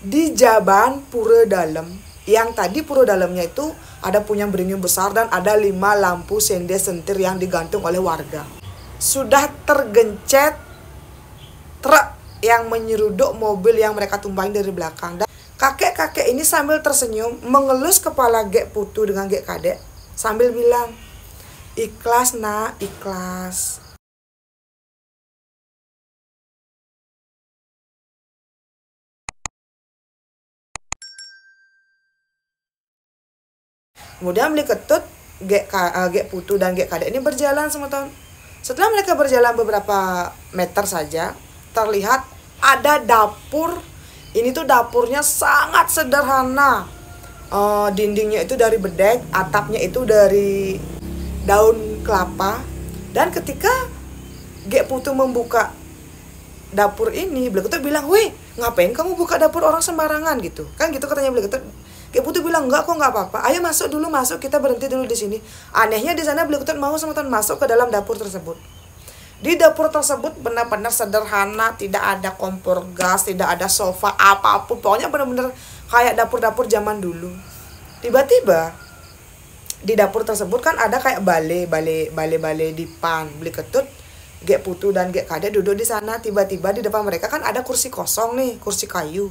di Jaban Pura Dalem. Yang tadi pura dalamnya itu ada punyang beringin besar dan ada 5 lampu sende sentir yang digantung oleh warga. Sudah tergencet truk yang menyeruduk mobil yang mereka tumpangi dari belakang. Dan kakek-kakek ini sambil tersenyum mengelus kepala Gek Putu dengan Gek Kadek sambil bilang, "Ikhlas nak, ikhlas." Kemudian beli ketut, Gek Putu dan Gek Kadek ini berjalan semua tahun. Setelah mereka berjalan beberapa meter saja, terlihat ada dapur. Ini tuh dapurnya sangat sederhana. Dindingnya itu dari bedek, atapnya itu dari daun kelapa. Dan ketika Gek Putu membuka dapur ini, beli ketut bilang, "Weh, ngapain kamu buka dapur orang sembarangan gitu?" Kan gitu katanya beli ketut. Gek Putu bilang, "Enggak kok, nggak apa-apa. Ayo masuk dulu, masuk, kita berhenti dulu di sini." Anehnya di sana beli ketut mau sama teman masuk ke dalam dapur tersebut. Di dapur tersebut benar-benar sederhana, tidak ada kompor gas, tidak ada sofa, apapun. Pokoknya benar-benar kayak dapur-dapur zaman dulu. Tiba-tiba di dapur tersebut kan ada kayak bale dipan. Beli ketut, Gek Putu dan Gek Kadek duduk di sana. Tiba-tiba di depan mereka kan ada kursi kosong nih, kursi kayu.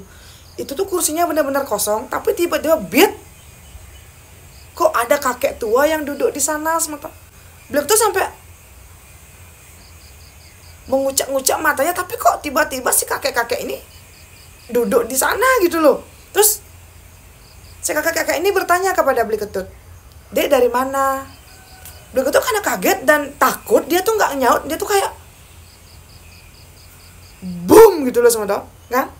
Itu tuh kursinya benar-benar kosong, tapi tiba-tiba kok ada kakek tua yang duduk di sana semata. Beliau tuh sampai mengucap-ngucap matanya, tapi kok tiba-tiba si kakek-kakek ini duduk di sana gitu loh. Terus si kakek-kakek ini bertanya kepada Beli Ketut, "Dek, dari mana?" Beli Ketut karena kaget dan takut, dia tuh nggak nyaut, dia tuh kayak boom gitu loh semata, kan?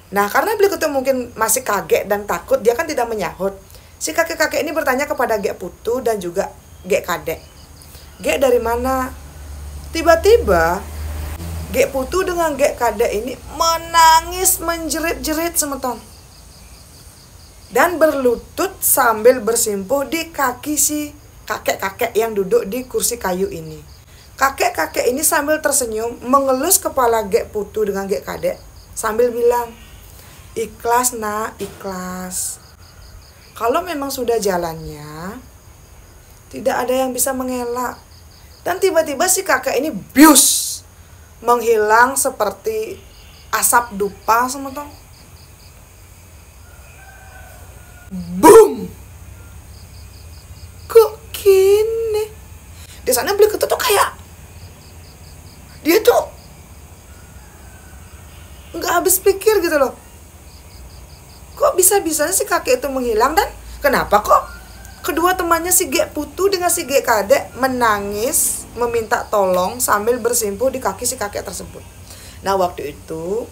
Nah, karena Beli Ketut mungkin masih kaget dan takut, dia kan tidak menyahut. Si kakek-kakek ini bertanya kepada Gek Putu dan juga Gek Kadek, "Gek, dari mana?" Tiba-tiba Gek Putu dengan Gek Kadek ini menangis menjerit-jerit semeton dan berlutut sambil bersimpuh di kaki si kakek-kakek yang duduk di kursi kayu ini. Kakek-kakek ini sambil tersenyum mengelus kepala Gek Putu dengan Gek Kadek sambil bilang, "Ikhlas nak, ikhlas. Kalau memang sudah jalannya, tidak ada yang bisa mengelak." Dan tiba-tiba si kakek ini bius, menghilang seperti asap dupa semeton. Boom. Kok gini? Di sana Beli Ketut tuh kayak dia tuh nggak habis pikir gitu loh. Kok bisa-bisanya si kakek itu menghilang, dan kenapa kok kedua temannya si Gek Putu dengan si Gek Kadek menangis meminta tolong sambil bersimpuh di kaki si kakek tersebut. Nah, waktu itu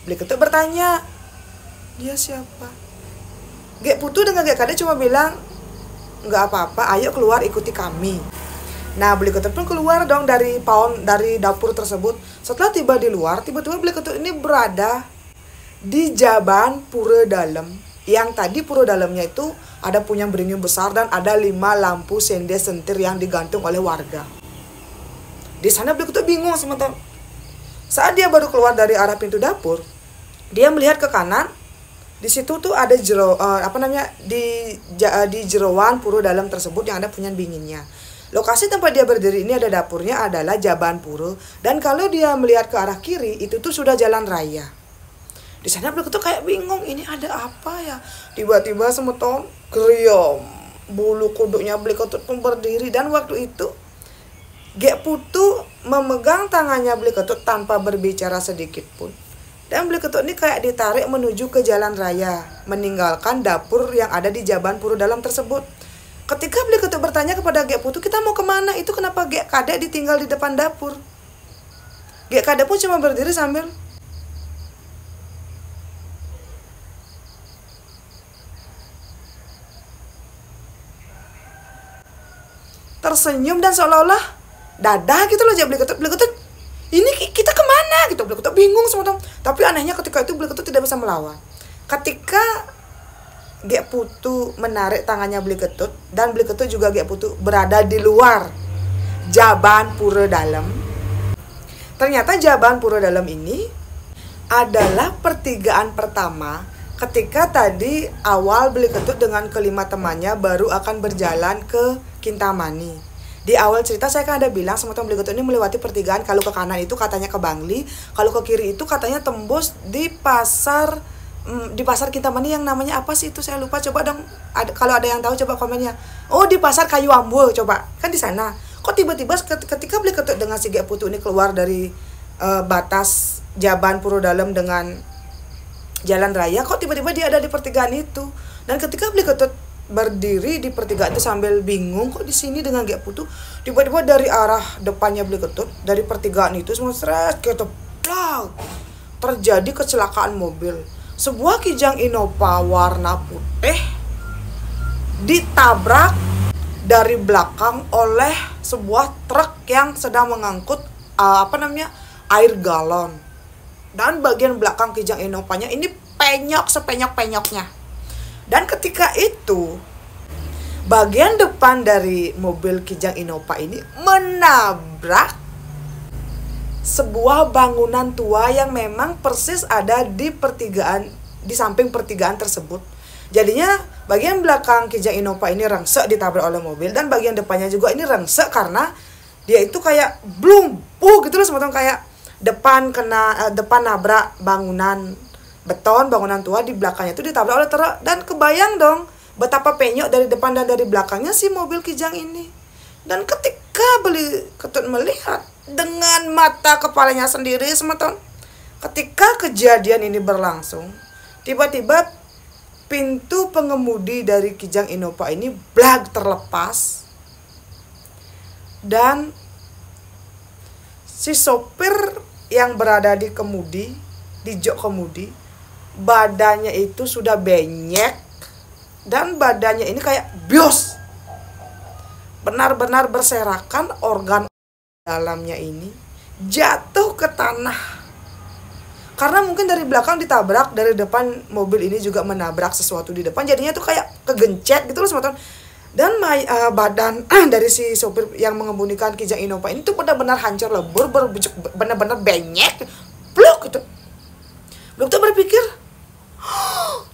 Beli Ketut bertanya, "Dia siapa?" Gek Putu dengan Gek Kadek cuma bilang, "Nggak apa-apa, ayo keluar ikuti kami." Nah, Beli Ketut pun keluar dong dari dapur tersebut. Setelah tiba di luar, tiba-tiba Beli Ketut ini berada di Jaban Pura Dalem. Yang tadi pura dalamnya itu ada punyang beringin besar dan ada 5 lampu sende sentir yang digantung oleh warga. Di sana Beli Ketut bingung sebentar. Saat dia baru keluar dari arah pintu dapur, dia melihat ke kanan. Di situ tuh ada di jeroan pura dalam tersebut yang ada punyang binginnya. Lokasi tempat dia berdiri ini ada dapurnya adalah Jaban Pura, dan kalau dia melihat ke arah kiri itu tuh sudah jalan raya. Di sana Beli Ketut kayak bingung, ini ada apa ya? Tiba-tiba semeton kriom, bulu kuduknya Beli Ketut pun berdiri, dan waktu itu Gek Putu memegang tangannya Beli Ketut tanpa berbicara sedikit pun. Dan Beli Ketut ini kayak ditarik menuju ke jalan raya, meninggalkan dapur yang ada di Jaban Pura dalam tersebut. Ketika Beli Ketut bertanya kepada Gek Putu, "Kita mau kemana?" Itu kenapa Gek Kadek ditinggal di depan dapur? Gek Kadek pun cuma berdiri sambil tersenyum dan seolah-olah dadah gitu loh. Beli Ketut, "Ini kita kemana?" gitu. Beli Ketut bingung semua. Tapi anehnya ketika itu Beli Ketut tidak bisa melawan. Ketika Gek Putu menarik tangannya Beli Ketut, dan Beli Ketut juga Gek Putu berada di luar Jaban Pura Dalem. Ternyata Jaban Pura Dalem ini adalah pertigaan pertama ketika tadi awal Beli Ketut dengan kelima temannya baru akan berjalan ke Kintamani. Di awal cerita saya kan ada bilang sama teman Beli Ketut ini melewati pertigaan, kalau ke kanan itu katanya ke Bangli, kalau ke kiri itu katanya tembus di pasar Kintamani yang namanya apa sih itu saya lupa, coba dong kalau ada yang tahu coba komennya. Oh, di pasar Kayu Ambo, coba kan di sana. Kok tiba-tiba ketika Beli Ketut dengan si Gek Putu ini keluar dari batas Jaban Puro Dalem dengan jalan raya, kok tiba-tiba dia ada di pertigaan itu. Dan ketika Beli Ketut berdiri di pertigaan itu sambil bingung, kok di sini dengan Gek Putu, tiba-tiba dari arah depannya Beli Ketut dari pertigaan itu semua seret gitu, plak, terjadi kecelakaan mobil. Sebuah Kijang Innova warna putih ditabrak dari belakang oleh sebuah truk yang sedang mengangkut air galon. Dan bagian belakang Kijang Innovanya ini penyok sepenyok-penyoknya. Dan ketika itu bagian depan dari mobil Kijang Innova ini menabrak sebuah bangunan tua yang memang persis ada di pertigaan, di samping pertigaan tersebut. Jadinya bagian belakang Kijang Innova ini rengsek ditabrak oleh mobil, dan bagian depannya juga ini rengsek karena dia itu kayak blum gitu loh, semacam kayak depan nabrak bangunan beton, bangunan tua, di belakangnya itu ditabrak oleh truk. Dan kebayang dong betapa penyok dari depan dan dari belakangnya si mobil Kijang ini. Dan ketika Beli Ketut melihat dengan mata kepalanya sendiri, semeton, ketika kejadian ini berlangsung, tiba-tiba pintu pengemudi dari Kijang Innova ini blag terlepas, dan si sopir yang berada di kemudi, di jok kemudi, badannya itu sudah benyek, dan badannya ini kayak bios, benar-benar berserakan, organ dalamnya ini jatuh ke tanah. Karena mungkin dari belakang ditabrak, dari depan mobil ini juga menabrak sesuatu di depan, jadinya tuh kayak kegencet gitu loh, teman-teman. Dan badan dari si sopir yang mengemudikan Kijang Innova ini tuh benar-benar hancur lebur, benar-benar benyek, pluk gitu. Belum tuh berpikir,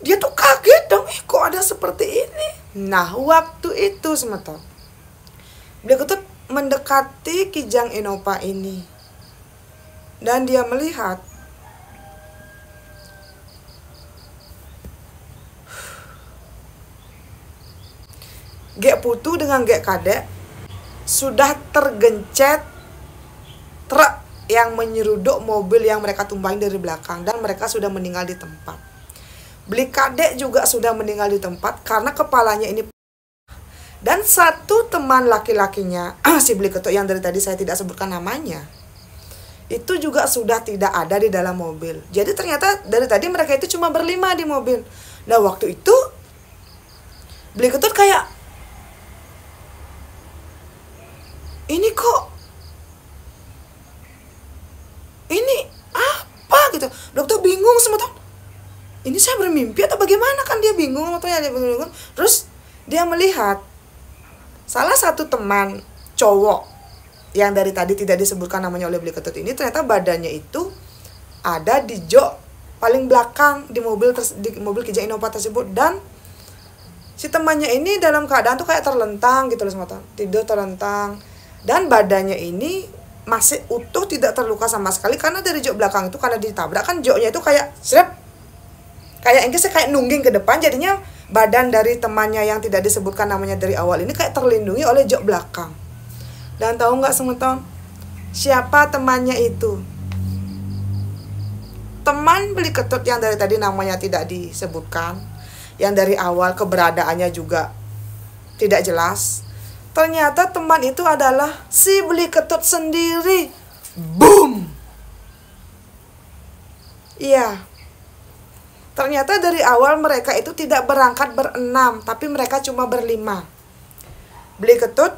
dia tuh kaget dong, kok ada seperti ini. Nah, waktu itu semeton, Beli Ketut mendekati Kijang Innova ini, dan dia melihat Gek Putu dengan Gek Kadek sudah tergencet truk yang menyeruduk mobil yang mereka tumpangi dari belakang, dan mereka sudah meninggal di tempat. Beli Kadek juga sudah meninggal di tempat karena kepalanya ini. Dan satu teman laki-lakinya, si Beli Ketut yang dari tadi saya tidak sebutkan namanya, itu juga sudah tidak ada di dalam mobil. Jadi ternyata dari tadi mereka itu cuma berlima di mobil. Nah, waktu itu Beli Ketut kayak, ini kok, ini apa gitu. Dokter bingung sama tuh, ini saya bermimpi atau bagaimana, kan dia bingung, dia bingung. Terus dia melihat salah satu teman cowok yang dari tadi tidak disebutkan namanya oleh Beli Ketut ini, ternyata badannya itu ada di jok paling belakang di mobil Kijang Innova tersebut. Dan si temannya ini dalam keadaan tuh kayak terlentang gitu loh, semata tidur terlentang, dan badannya ini masih utuh, tidak terluka sama sekali, karena dari jok belakang itu karena ditabrak kan joknya itu kayak serep, kayak engkesnya kayak nungging ke depan, jadinya badan dari temannya yang tidak disebutkan namanya dari awal ini kayak terlindungi oleh jok belakang. Dan tahu nggak semeton, siapa temannya itu? Teman Beli Ketut yang dari tadi namanya tidak disebutkan, yang dari awal keberadaannya juga tidak jelas. Ternyata teman itu adalah si Beli Ketut sendiri. Boom! Iya. Ternyata dari awal mereka itu tidak berangkat berenam, tapi mereka cuma berlima. Beli Ketut,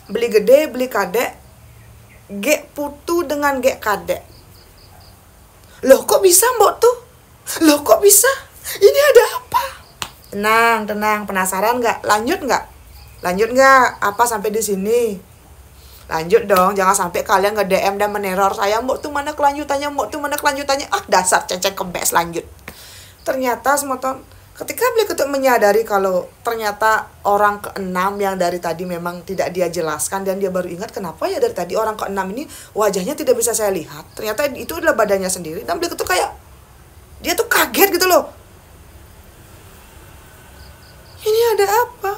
Beli Gede, Beli Kadek, Gek Putu dengan Gek Kadek. Loh kok bisa mbok tuh? Loh kok bisa? Ini ada apa? Tenang, penasaran nggak? Lanjut nggak? Apa sampai di sini? Lanjut dong, jangan sampai kalian nge-DM dan meneror saya, Mbok tuh mana kelanjutannya, Mbok tuh mana kelanjutannya. Ah, dasar cecek kebes, lanjut. Ternyata semeton, ketika Beli Ketut menyadari kalau ternyata orang keenam yang dari tadi memang tidak dia jelaskan, dan dia baru ingat kenapa ya dari tadi orang keenam ini wajahnya tidak bisa saya lihat. Ternyata itu adalah badannya sendiri, dan Beli Ketut kayak, dia tuh kaget gitu loh. Ini ada apa?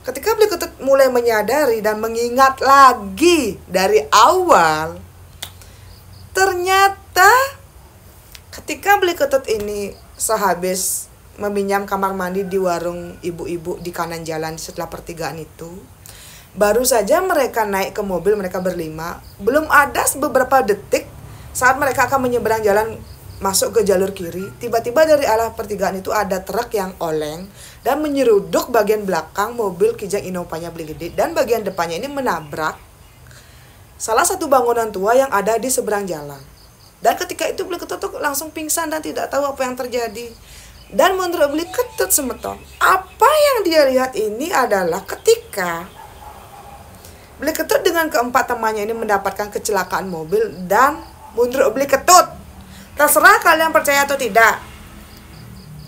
Ketika Beli Ketut mulai menyadari dan mengingat lagi dari awal, ternyata ketika Beli Ketut ini sehabis meminjam kamar mandi di warung ibu-ibu di kanan jalan setelah pertigaan itu, baru saja mereka naik ke mobil, mereka berlima, belum ada beberapa detik saat mereka akan menyeberang jalan masuk ke jalur kiri, tiba-tiba dari arah pertigaan itu ada truk yang oleng dan menyeruduk bagian belakang mobil Kijang Innova-nya Beli Gede, dan bagian depannya ini menabrak salah satu bangunan tua yang ada di seberang jalan. Dan ketika itu Beli Ketut langsung pingsan dan tidak tahu apa yang terjadi. Dan menurut Beli Ketut semeton, apa yang dia lihat ini adalah ketika Beli Ketut dengan keempat temannya ini mendapatkan kecelakaan mobil, dan menurut Beli Ketut, terserah kalian percaya atau tidak,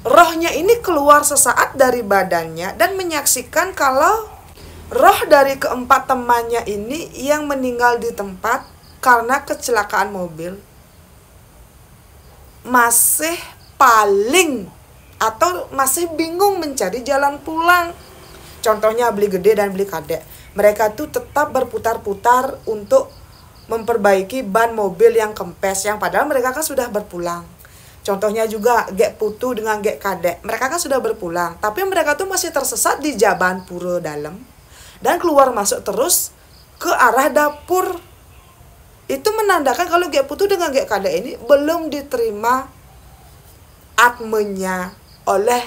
rohnya ini keluar sesaat dari badannya dan menyaksikan kalau roh dari keempat temannya ini yang meninggal di tempat karena kecelakaan mobil masih paling atau masih bingung mencari jalan pulang. Contohnya Beli Gede dan Beli Kadek, mereka tuh tetap berputar-putar untuk memperbaiki ban mobil yang kempes, yang padahal mereka kan sudah berpulang. Contohnya juga Gek Putu dengan Gek Kadek, mereka kan sudah berpulang, tapi mereka tuh masih tersesat di Jaban Pura dalam dan keluar masuk terus ke arah dapur. Itu menandakan kalau Gek Putu dengan Gek Kadek ini belum diterima atmenya oleh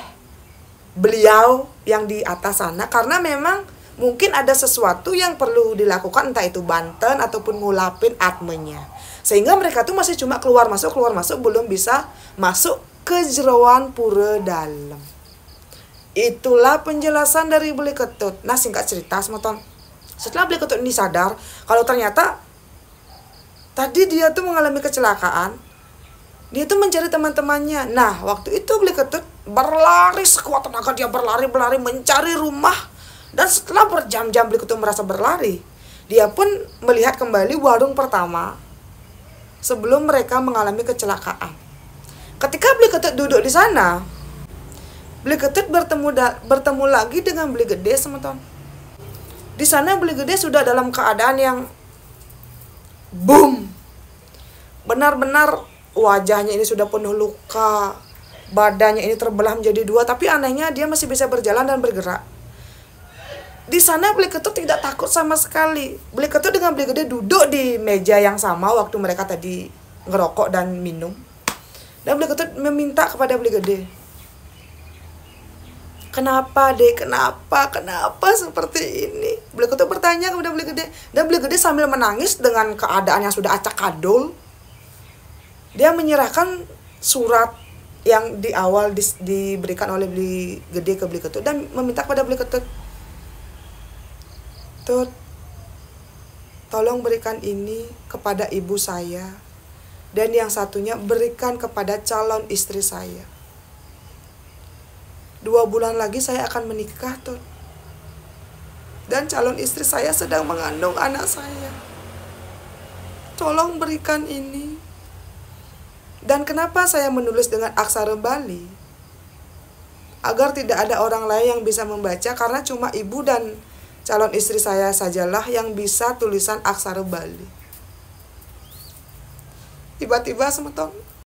beliau yang di atas sana, karena memang mungkin ada sesuatu yang perlu dilakukan, entah itu banten ataupun ngulapin atmenya. Sehingga mereka tuh masih cuma keluar masuk, belum bisa masuk ke jeroan pura dalam. Itulah penjelasan dari Beli Ketut. Nah, singkat cerita semeton, setelah Beli Ketut ini sadar kalau ternyata tadi dia tuh mengalami kecelakaan, dia tuh mencari teman-temannya. Nah, waktu itu Beli Ketut berlari sekuat tenaga, dia berlari mencari rumah. Dan setelah berjam-jam Beli Ketut merasa berlari, dia pun melihat kembali warung pertama sebelum mereka mengalami kecelakaan. Ketika Beli Ketut duduk di sana, Beli Ketut bertemu lagi dengan Beli Gede semeton. Di sana Beli Gede sudah dalam keadaan yang boom. Benar-benar wajahnya ini sudah penuh luka, badannya ini terbelah menjadi dua, tapi anehnya dia masih bisa berjalan dan bergerak. Di sana Beli Ketut tidak takut sama sekali. Beli Ketut dengan Beli Gede duduk di meja yang sama waktu mereka tadi ngerokok dan minum. Dan Beli Ketut meminta kepada Beli Gede, "Kenapa, Dek? Kenapa seperti ini?" Beli Ketut bertanya kepada Beli Gede. Dan Beli Gede sambil menangis dengan keadaan yang sudah acak adul, dia menyerahkan surat yang di awal diberikan oleh Beli Gede ke Beli Ketut dan meminta kepada Beli Ketut, "Tut, tolong berikan ini kepada ibu saya, dan yang satunya berikan kepada calon istri saya. 2 bulan lagi saya akan menikah, Tut. Dan calon istri saya sedang mengandung anak saya. Tolong berikan ini." Dan kenapa saya menulis dengan aksara Bali? Agar tidak ada orang lain yang bisa membaca, karena cuma ibu dan calon istri saya sajalah yang bisa tulisan aksara Bali. Tiba-tiba semeton,